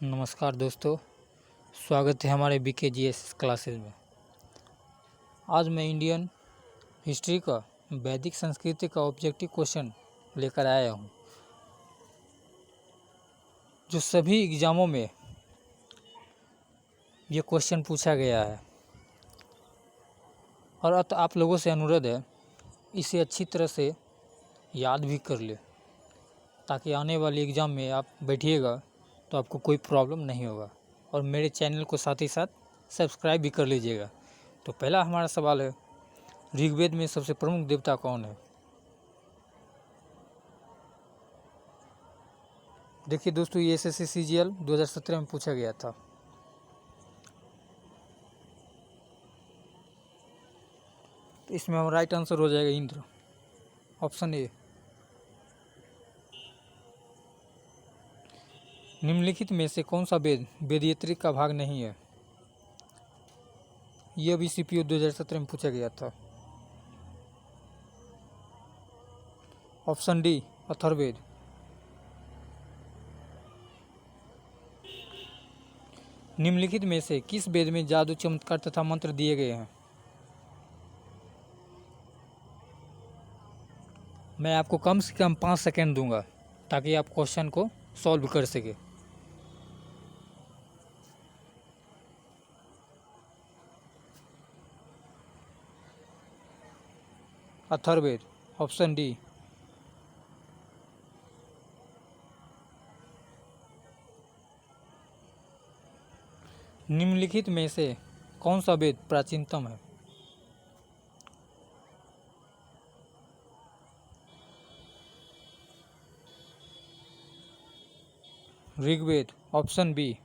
नमस्कार दोस्तों, स्वागत है हमारे BKGS क्लासेस में। आज मैं इंडियन हिस्ट्री का वैदिक संस्कृति का ऑब्जेक्टिव क्वेश्चन लेकर आया हूँ, जो सभी एग्ज़ामों में ये क्वेश्चन पूछा गया है। और आप लोगों से अनुरोध है, इसे अच्छी तरह से याद भी कर ले, ताकि आने वाली एग्ज़ाम में आप बैठिएगा तो आपको कोई प्रॉब्लम नहीं होगा। और मेरे चैनल को साथ ही साथ सब्सक्राइब भी कर लीजिएगा। तो पहला हमारा सवाल है, ऋग्वेद में सबसे प्रमुख देवता कौन है? देखिए दोस्तों, ये SSC CGL 2017 में पूछा गया था। तो इसमें हमारा राइट आंसर हो जाएगा इंद्र, ऑप्शन ए। निम्नलिखित में से कौन सा वेद वेदयत्री का भाग नहीं है? यह भी CPO 2017 में पूछा गया था। Option D, Atharvaveda. निम्नलिखित में से किस वेद में जादू, चमत्कार तथा मंत्र दिए गए हैं? मैं आपको कम से कम 5 सेकेंड दूंगा ताकि आप क्वेश्चन को सॉल्व कर सके। Atharvaveda, option D. निम्नलिखित में से कौन सा वेद प्राचीनतम है? Rigveda, option B.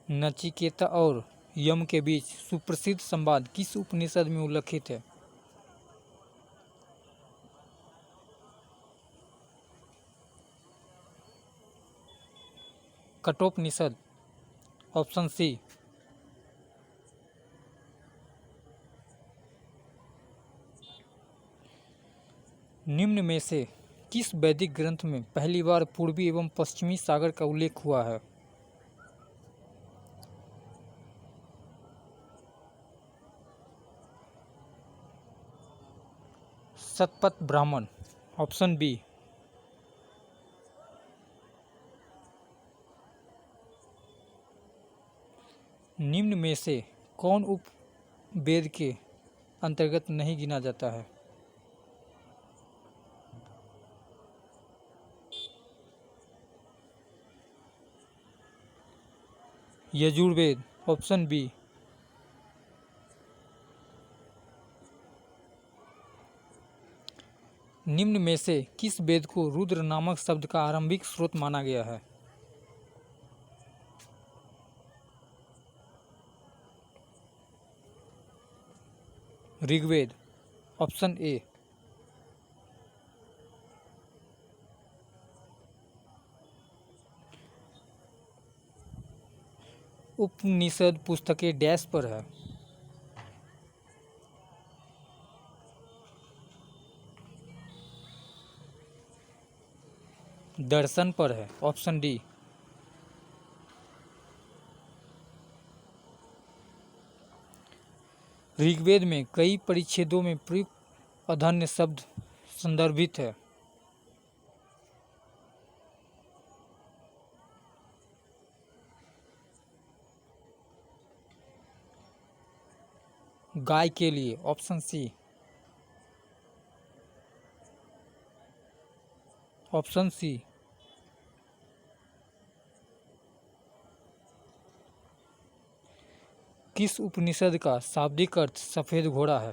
नचिकेता और यम के बीच सुप्रसिद्ध संवाद किस उपनिषद में उल्लिखित है? Kathopanishad, option C. निम्न में से किस वैदिक ग्रंथ में पहली बार पूर्वी एवं पश्चिमी सागर का उल्लेख हुआ है? Shatapatha Brahmana, option B. निम्न में से कौन उपवेद के अंतर्गत नहीं गिना जाता है? Yajurveda, option B. निम्न में से किस वेद को रुद्र नामक शब्द का आरंभिक स्रोत माना गया है? Rigveda, option A. उपनिषद पुस्तकें डैश पर है? दर्शन पर है, ऑप्शन डी। ऋग्वेद में कई परिच्छेदों में प्रयुक्त अधन्य शब्द संदर्भित है? गाय के लिए, ऑप्शन सी। Option C. किस उपनिषद का शाब्दिक अर्थ सफेद घोड़ा है?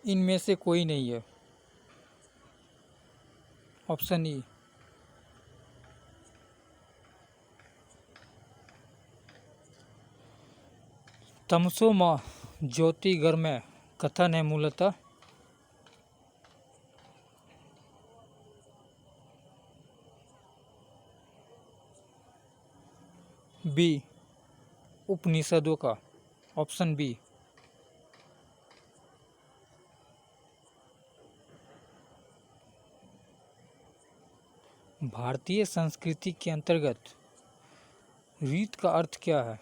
इनमें से कोई नहीं है, ऑप्शन ई। तमसो माँ ज्योतिर्गमय कथन है मूलतः बी उपनिषदों का, ऑप्शन बी। भारतीय संस्कृति के अंतर्गत रीत का अर्थ क्या है?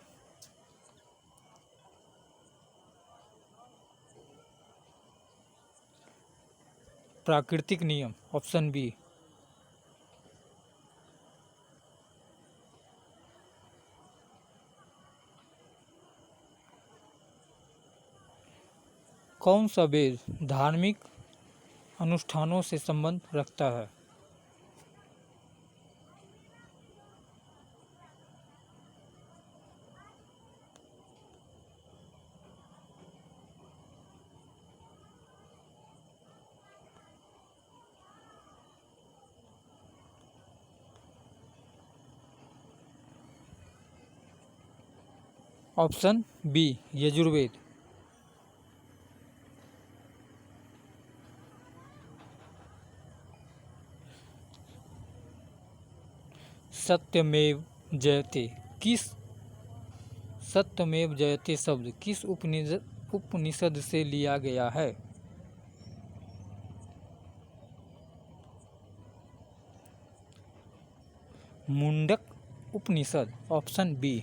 प्राकृतिक नियम, ऑप्शन बी। कौन सा वेद धार्मिक अनुष्ठानों से संबंध रखता है? Option B Yajurveda. सत्यमेव जयते किस सत्यमेव जयते शब्द किस उपनिषद से लिया गया है? मुंडक उपनिषद, ऑप्शन बी।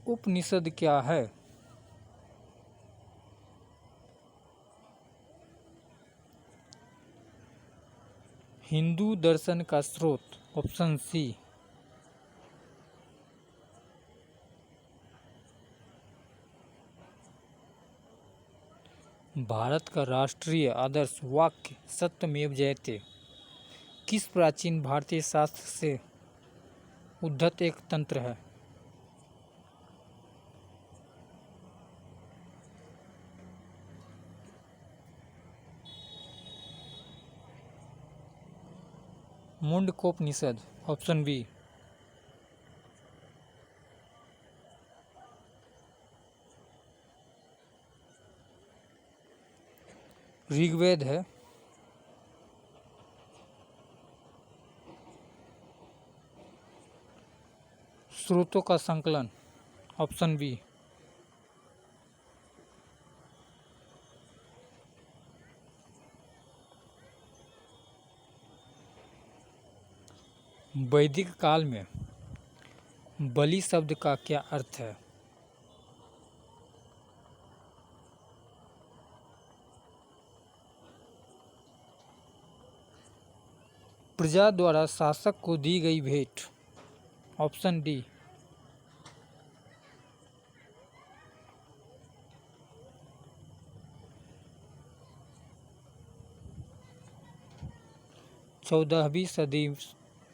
उपनिषद क्या है? हिंदू दर्शन का स्रोत, ऑप्शन सी। भारत का राष्ट्रीय आदर्श वाक्य सत्यमेव जयते किस प्राचीन भारतीय शास्त्र से उद्धृत एक तंत्र है? Mundakopanishad, option B. ऋग्वेद है। स्रोतों का संकलन, ऑप्शन बी। वैदिक काल में बलि शब्द का क्या अर्थ है? प्रजा द्वारा शासक को दी गई भेंट, ऑप्शन डी। चौदहवीं सदी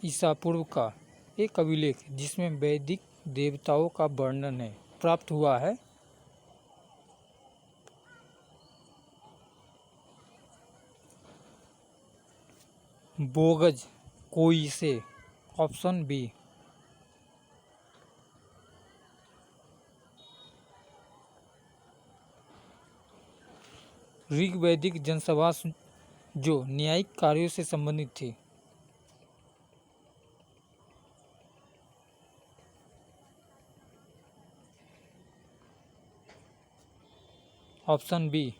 ईसा पूर्व का एक अभिलेख जिसमें वैदिक देवताओं का वर्णन है प्राप्त हुआ है। बोगज कोई से, ऑप्शन बी। ऋग्वैदिक जनसभा जो न्यायिक कार्यों से संबंधित थी। ऑप्शन बी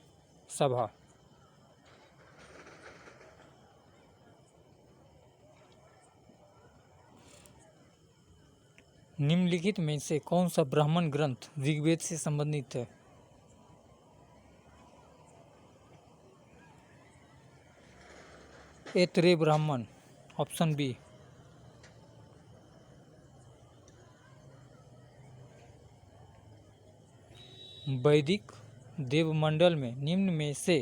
सभा। निम्नलिखित में से कौन सा ब्राह्मण ग्रंथ ऋग्वेद से संबंधित है? ऐतरेय ब्राह्मण, ऑप्शन बी। वैदिक देवमंडल में निम्न में से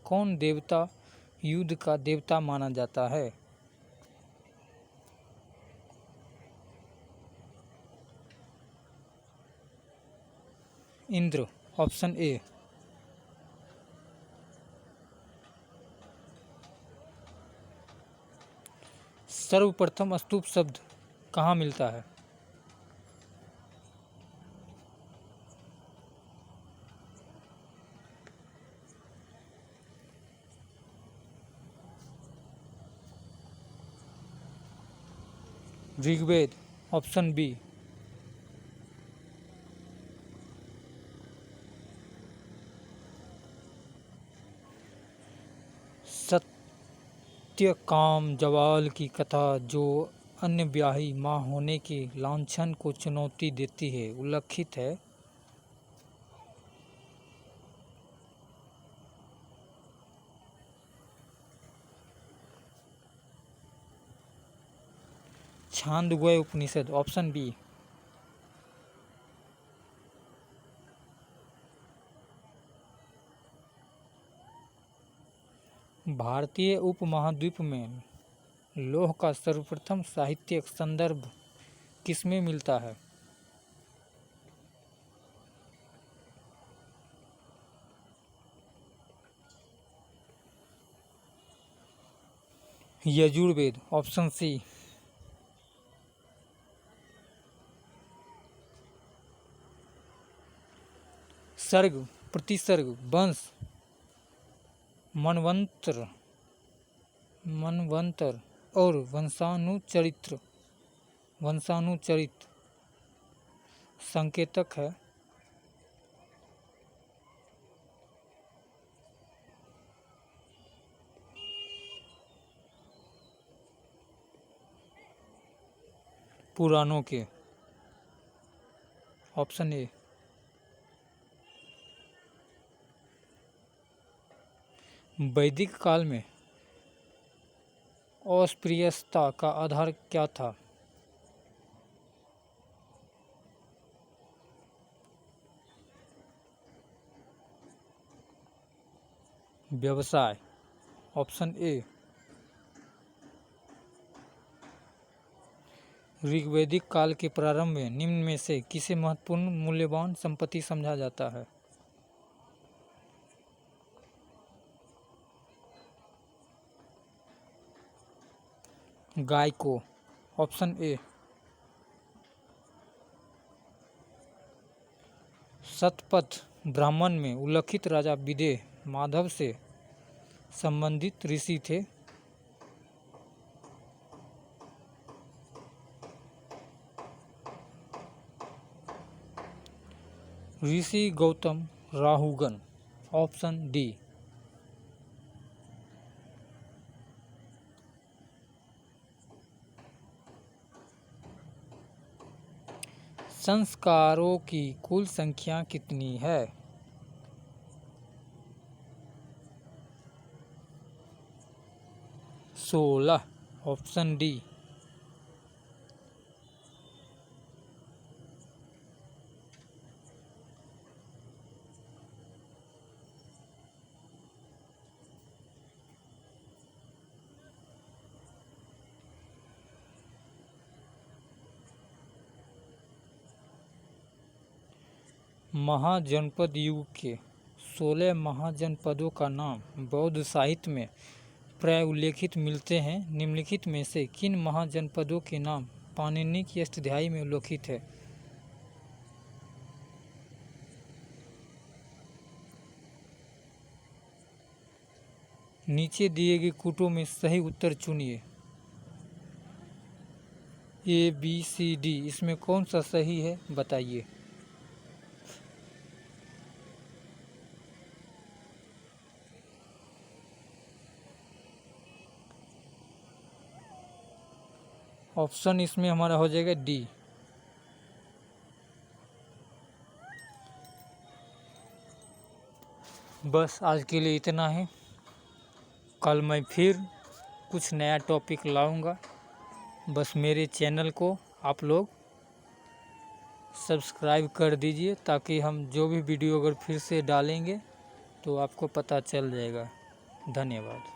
कौन देवता युद्ध का देवता माना जाता है? Indra, option A. सर्वप्रथम स्तूप शब्द कहाँ मिलता है? Rigveda option B. सत्यकाम जवाल की कथा जो अन्य ब्याही माँ होने के लांछन को चुनौती देती है उल्लिखित है। छांदोग्य उपनिषद ऑप्शन बी। भारतीय उपमहाद्वीप में लौह का सर्वप्रथम साहित्यिक संदर्भ किसमें मिलता है? Yajurveda option C. सर्ग, प्रतिसर्ग, वंश, मनवंतर और वंशानुचरित संकेतक है। पुराणों के ऑप्शन ए। वैदिक काल में अस्पृश्यता का आधार क्या था? व्यवसाय ऑप्शन ए। ऋग्वैदिक काल के प्रारंभ में निम्न में से किसे महत्वपूर्ण मूल्यवान संपत्ति समझा जाता है? गाय को ऑप्शन ए। शतपथ ब्राह्मण में उल्लिखित राजा विदेह माधव से संबंधित ऋषि थे। ऋषि गौतम राहुगण ऑप्शन डी। संस्कारों की कुल संख्या कितनी है? 16 ऑप्शन डी। महाजनपद युग के 16 महाजनपदों का नाम बौद्ध साहित्य में प्राय उल्लेखित मिलते हैं। निम्नलिखित में से किन महाजनपदों के नाम पाणिनि की अष्टाध्यायी में उल्लेखित है? नीचे दिए गए कूटों में सही उत्तर चुनिए। ए बी सी डी इसमें कौन सा सही है बताइए। ऑप्शन इसमें हमारा हो जाएगा डी। बस आज के लिए इतना ही। कल मैं फिर कुछ नया टॉपिक लाऊंगा। बस मेरे चैनल को आप लोग सब्सक्राइब कर दीजिए ताकि हम जो भी वीडियो अगर फिर से डालेंगे तो आपको पता चल जाएगा। धन्यवाद।